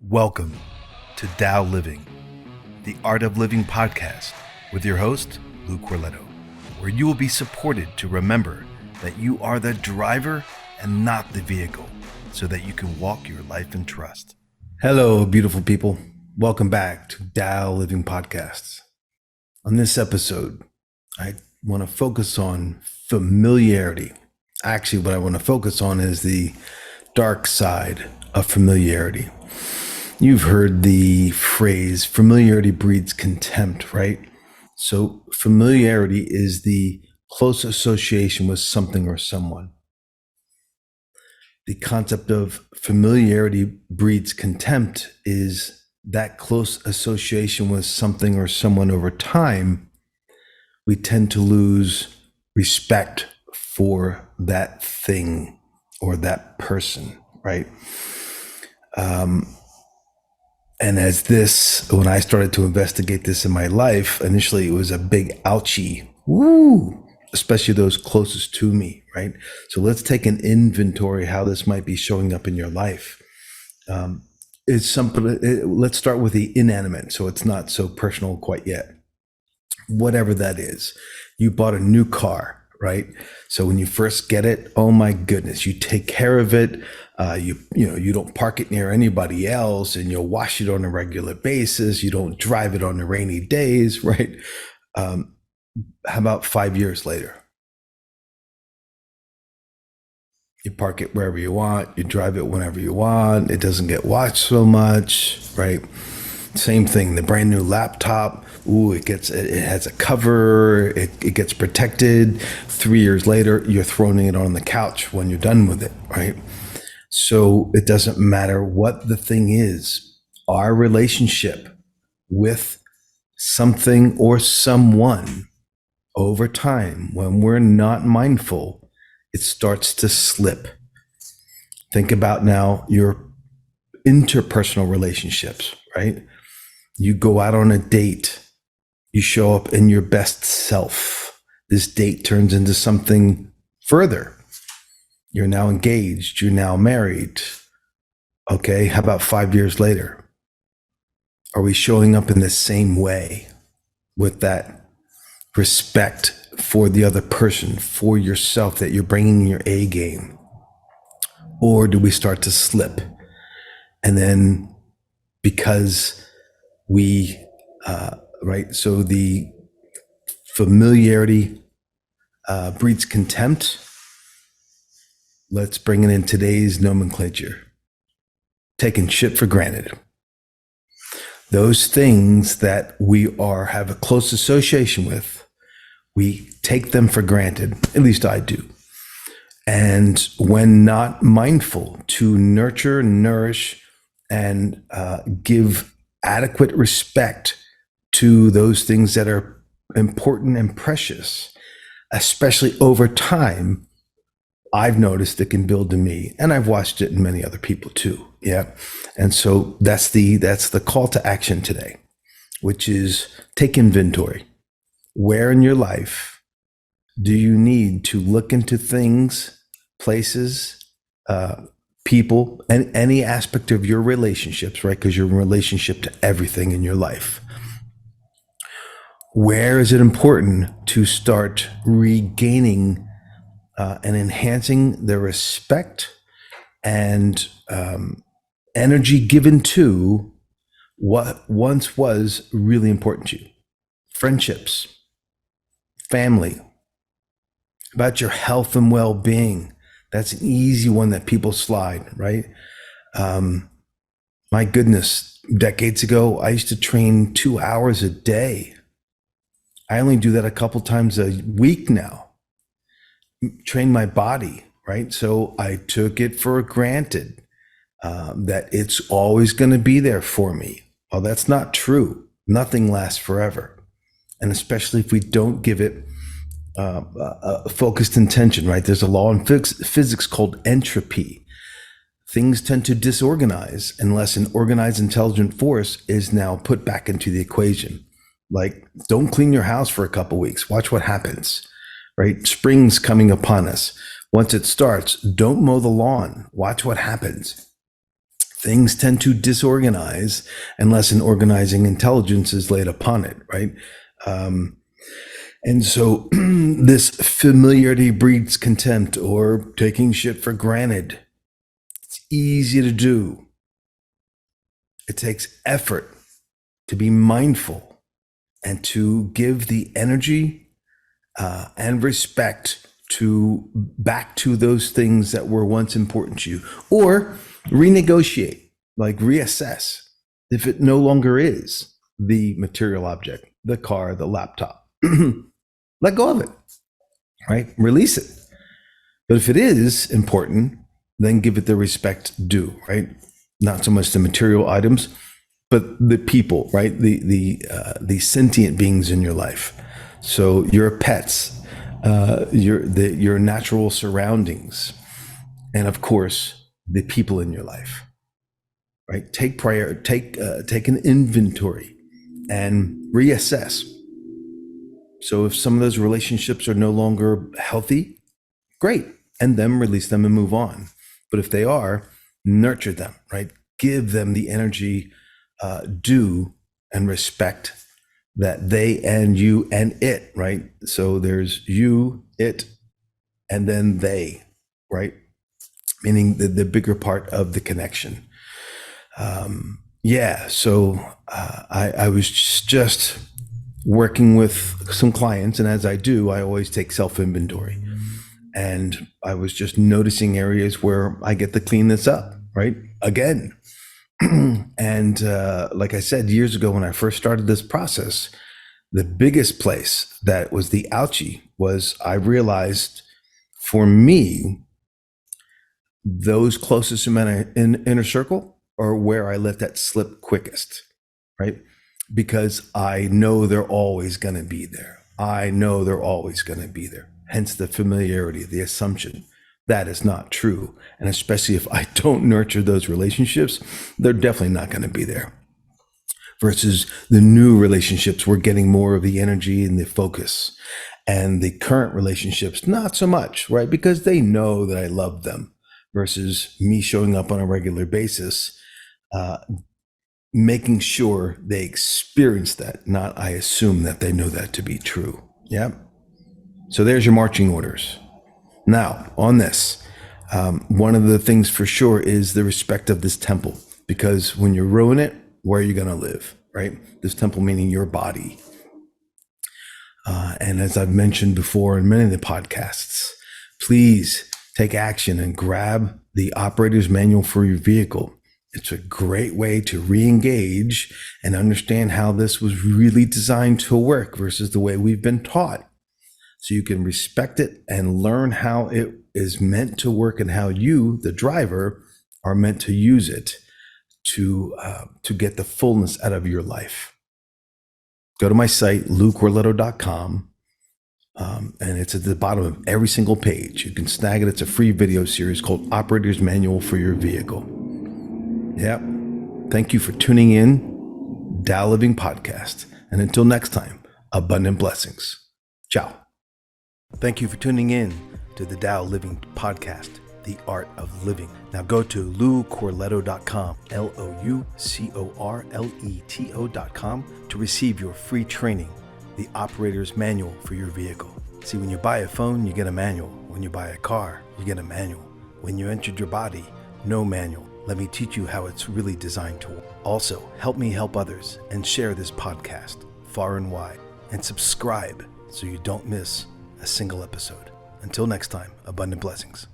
Welcome to Tao-Living, the Art of Living podcast with your host, Luke Corletto, where you will be supported to remember that you are the driver and not the vehicle, so that you can walk your life in trust. Hello, beautiful people. Welcome back to Tao-Living Podcasts. On this episode, I want to focus on familiarity. Actually, what I want to focus on is the dark side of familiarity. You've heard the phrase, familiarity breeds contempt, right? So familiarity is the close association with something or someone. The concept of familiarity breeds contempt is that close association with something or someone over time, we tend to lose respect for that thing or that person, right? And when I started to investigate this in my life, initially it was a big ouchie, especially those closest to me, right? So let's take an inventory how this might be showing up in your life. Let's start with the inanimate, so it's not so personal quite yet. Whatever that is, you bought a new car, right? So when you first get it, oh my goodness, you take care of it. You don't park it near anybody else, and you'll wash it on a regular basis. You don't drive it on the rainy days, right? How about 5 years later? You park it wherever you want. You drive it whenever you want. It doesn't get watched so much, right? Same thing, the brand new laptop. It has a cover. It gets protected. 3 years later, you're throwing it on the couch when you're done with it, right? So it doesn't matter what the thing is. Our relationship with something or someone over time, when we're not mindful, it starts to slip. Think about now your interpersonal relationships, right? You go out on a date. You show up in your best self. This date turns into something further. You're now engaged. You're now married. Okay, how about 5 years later? Are we showing up in the same way with that respect for the other person, for yourself, that you're bringing your A game? Or do we start to slip? And then because so the familiarity breeds contempt. Let's bring it in today's nomenclature. Taking shit for granted. Those things that we have a close association with, we take them for granted. At least I do. And when not mindful to nurture, nourish, and give adequate respect to those things that are important and precious, especially over time, I've noticed it can build in me, and I've watched it in many other people too. Yeah. And so that's the call to action today, which is take inventory. Where in your life do you need to look into things, places, people, and any aspect of your relationships, right? Because you're in relationship to everything in your life. Where is it important to start regaining and enhancing the respect and energy given to what once was really important to you? Friendships, family, about your health and well-being. That's an easy one that people slide, right? My goodness, decades ago, I used to train 2 hours a day. I only do that a couple times a week now. Train my body, right? So I took it for granted that it's always going to be there for me. Well, that's not true. Nothing lasts forever. And especially if we don't give it a focused intention, right? There's a law in physics called entropy. Things tend to disorganize unless an organized, intelligent force is now put back into the equation. Like, don't clean your house for a couple weeks. Watch what happens. Right? Spring's coming upon us. Once it starts, don't mow the lawn. Watch what happens. things tend to disorganize unless an organizing intelligence is laid upon it, right? And so this familiarity breeds contempt, or taking shit for granted. It's easy to do. It takes effort to be mindful and to give the energy and respect back to those things that were once important to you, or renegotiate, like reassess if it no longer is the material object, the car, the laptop. Let go of it, right? Release it. But if it is important, then give it the respect due, right? Not so much the material items, but the people, right? The sentient beings in your life. So your pets, your natural surroundings, and of course the people in your life, right? Take an inventory and reassess. So if some of those relationships are no longer healthy, great, and then release them and move on. But if they are, nurture them, right? Give them the energy due and respect that they and you and it, right? So there's you, it, and then they, right? Meaning the bigger part of the connection. So I was just working with some clients, and as I do, I always take self-inventory. And I was just noticing areas where I get to clean this up, right? Again. And like I said, years ago when I first started this process, the biggest place that was the ouchie was I realized for me, those closest to my inner circle are where I let that slip quickest, right? Because I know they're always going to be there. Hence the familiarity, the assumption. That is not true. And especially if I don't nurture those relationships, they're definitely not going to be there. Versus the new relationships, we're getting more of the energy and the focus. And the current relationships, not so much, right? Because they know that I love them. Versus me showing up on a regular basis, making sure they experience that, not I assume that they know that to be true. Yeah. So there's your marching orders. Now, on this, one of the things for sure is the respect of this temple, because when you ruin it, where are you going to live, right? This temple meaning your body. And as I've mentioned before in many of the podcasts, please take action and grab the operator's manual for your vehicle. It's a great way to re-engage and understand how this was really designed to work versus the way we've been taught. So you can respect it and learn how it is meant to work and how you, the driver, are meant to use it to get the fullness out of your life. Go to my site, loucorletto.com, and it's at the bottom of every single page. You can snag it. It's a free video series called Operator's Manual for Your Vehicle. Yep. Thank you for tuning in, Tao-Living Podcast. And until next time, abundant blessings. Ciao. Thank you for tuning in to the Tao-Living Podcast, The Art of Living. Now go to loucorletto.com, loucorletto.com, to receive your free training, The Operator's Manual for Your Vehicle. See, when you buy a phone, you get a manual. When you buy a car, you get a manual. When you entered your body, no manual. Let me teach you how it's really designed to work. Also, help me help others and share this podcast far and wide. And subscribe so you don't miss a single episode. Until next time, abundant blessings.